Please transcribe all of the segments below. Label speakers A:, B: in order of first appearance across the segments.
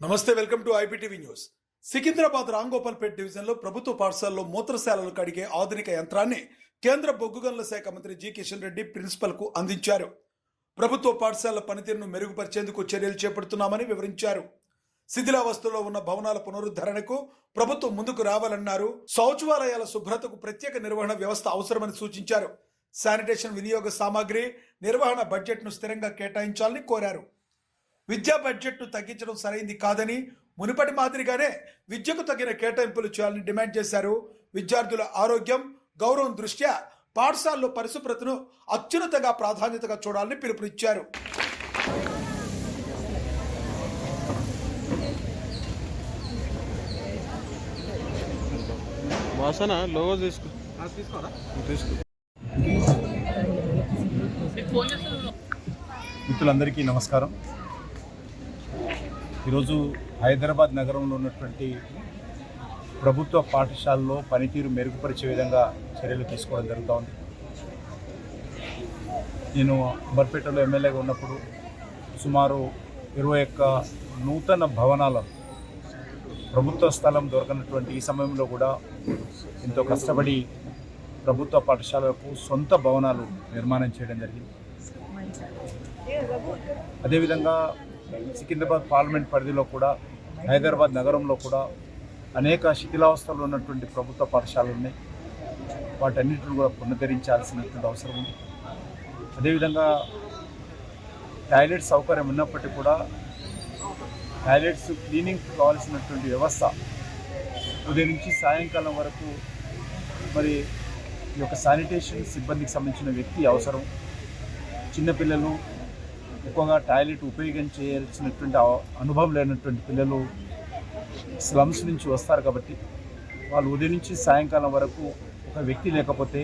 A: నమస్తే, welcome to IPTV news. Secunderabad Ramgopalpet డివిజన్లో ప్రభుత్వ పాఠశాలలో మూత్రశాలలు కడిగే ఆధునిక యంత్రాన్ని కేంద్ర బొగ్గు గనుల శాఖ మంత్రి జి కిషన్ రెడ్డి ప్రిన్సిపల్కు అందించారు. ప్రభుత్వ పాఠశాలల పనితీరును మెరుగుపరిచేందుకు చర్యలు చేపడుతున్నామని వివరించారు. శిథిలావస్థలో ఉన్న భవనాల పునరుద్ధరణకు ప్రభుత్వం ముందుకు రావాలన్నారు. శౌచాలయాల శుభ్రతకు ప్రత్యేక నిర్వహణ వ్యవస్థ అవసరమని సూచించారు. శానిటేషన్ వినియోగ సామాగ్రి నిర్వహణ బడ్జెట్ను స్థిరంగా కేటాయించాలని కోరారు. విద్యా బడ్జెట్ను తగ్గించడం సరైంది కాదని, మునుపటి మాదిరిగానే విద్యకు తగిన కేటాయింపులు చేయాలని డిమాండ్ చేశారు. విద్యార్థుల ఆరోగ్యం, గౌరవం దృష్ట్యా పాఠశాలలో పరిశుభ్రతను అత్యున్నతంగా ప్రాధాన్యతగా చూడాలని పిలుపునిచ్చారు.
B: మిత్రులందరికీ నమస్కారం. ఈరోజు హైదరాబాద్ నగరంలో ఉన్నటువంటి ప్రభుత్వ పాఠశాలలో పనితీరు మెరుగుపరిచే విధంగా చర్యలు తీసుకోవడం జరుగుతోంది. నేను అంబర్పేటలో ఎమ్మెల్యేగా ఉన్నప్పుడు సుమారు 21 నూతన భవనాలను ప్రభుత్వ స్థలం దొరకనటువంటి ఈ సమయంలో కూడా ఎంతో కష్టపడి ప్రభుత్వ పాఠశాలకు సొంత భవనాలు నిర్మాణం చేయడం జరిగింది. అదేవిధంగా సికింద్రాబాద్ పార్లమెంట్ పరిధిలో కూడా, హైదరాబాద్ నగరంలో కూడా అనేక శిథిలావస్థలో ఉన్నటువంటి ప్రభుత్వ పాఠశాలలు ఉన్నాయి. వాటన్నిటిని కూడా పునరుద్ధరించాల్సినటువంటి అవసరం ఉంది. అదేవిధంగా టాయిలెట్ సౌకర్యం ఉన్నప్పటికీ కూడా టాయిలెట్స్ క్లీనింగ్ కావాల్సినటువంటి వ్యవస్థ ఉదయం నుంచి సాయంకాలం వరకు మరి ఈ యొక్క శానిటేషన్ సిబ్బందికి సంబంధించిన వ్యక్తి అవసరం. చిన్నపిల్లలు ఎక్కువగా టాయిలెట్ ఉపయోగించాల్సినటువంటి అనుభవం లేనటువంటి పిల్లలు స్లమ్స్ నుంచి వస్తారు కాబట్టి వాళ్ళు ఉదయం నుంచి సాయంకాలం వరకు ఒక వ్యక్తి లేకపోతే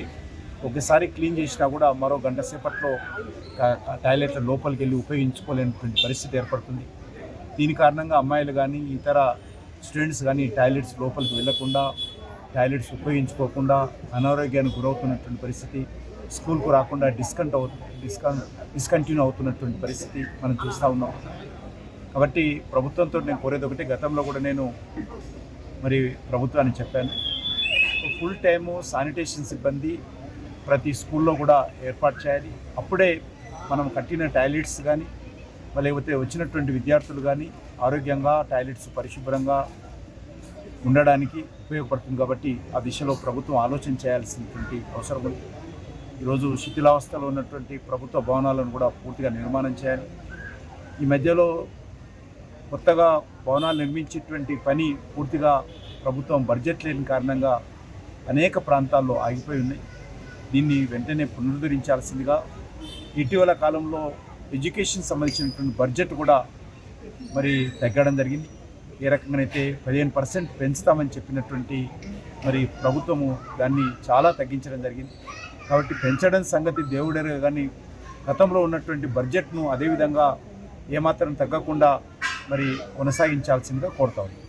B: ఒకసారి క్లీన్ చేసినా కూడా మరో గంట సేపట్లో టాయిలెట్ల లోపలికి వెళ్ళి ఉపయోగించుకోలేనటువంటి పరిస్థితి ఏర్పడుతుంది. దీని కారణంగా అమ్మాయిలు కానీ ఇతర స్టూడెంట్స్ కానీ టాయిలెట్స్ లోపలికి వెళ్లకుండా, టాయిలెట్స్ ఉపయోగించుకోకుండా అనారోగ్యానికి గురవుతున్నటువంటి పరిస్థితి, స్కూల్కు రాకుండా డిస్కంటిన్యూ అవుతున్నటువంటి పరిస్థితి మనం చూస్తూ ఉన్నాం. కాబట్టి ప్రభుత్వంతో నేను కోరేది ఒకటి, గతంలో కూడా నేను మరి ప్రభుత్వాన్ని చెప్పాను, ఫుల్ టైము శానిటేషన్ సిబ్బంది ప్రతి స్కూల్లో కూడా ఏర్పాటు చేయాలి. అప్పుడే మనం కట్టిన టాయిలెట్స్ కానీ లేకపోతే వచ్చినటువంటి విద్యార్థులు కానీ ఆరోగ్యంగా, టాయిలెట్స్ పరిశుభ్రంగా ఉండడానికి ఉపయోగపడుతుంది. కాబట్టి ఆ దిశలో ప్రభుత్వం ఆలోచన చేయాల్సినటువంటి అవసరం ఉంది. ఈరోజు శిథిలావస్థలో ఉన్నటువంటి ప్రభుత్వ భవనాలను కూడా పూర్తిగా నిర్మాణం చేయాలి. ఈ మధ్యలో కొత్తగా భవనాలు నిర్మించేటువంటి పని పూర్తిగా ప్రభుత్వం బడ్జెట్ లేని కారణంగా అనేక ప్రాంతాల్లో ఆగిపోయి ఉన్నాయి. దీన్ని వెంటనే పునరుద్ధరించాల్సిందిగా, ఇటీవల కాలంలో ఎడ్యుకేషన్ సంబంధించినటువంటి బడ్జెట్ కూడా మరి తగ్గడం జరిగింది. ఏ రకంగానైతే 15% పెంచుతామని చెప్పినటువంటి మరి ప్రభుత్వము దాన్ని చాలా తగ్గించడం జరిగింది. కాబట్టి పెంచడం సంగతి దేవుడే, కానీ గతంలో ఉన్నటువంటి బడ్జెట్ను అదేవిధంగా ఏమాత్రం తగ్గకుండా మరి కొనసాగించాల్సిందిగా కోరుతా ఉన్నాను.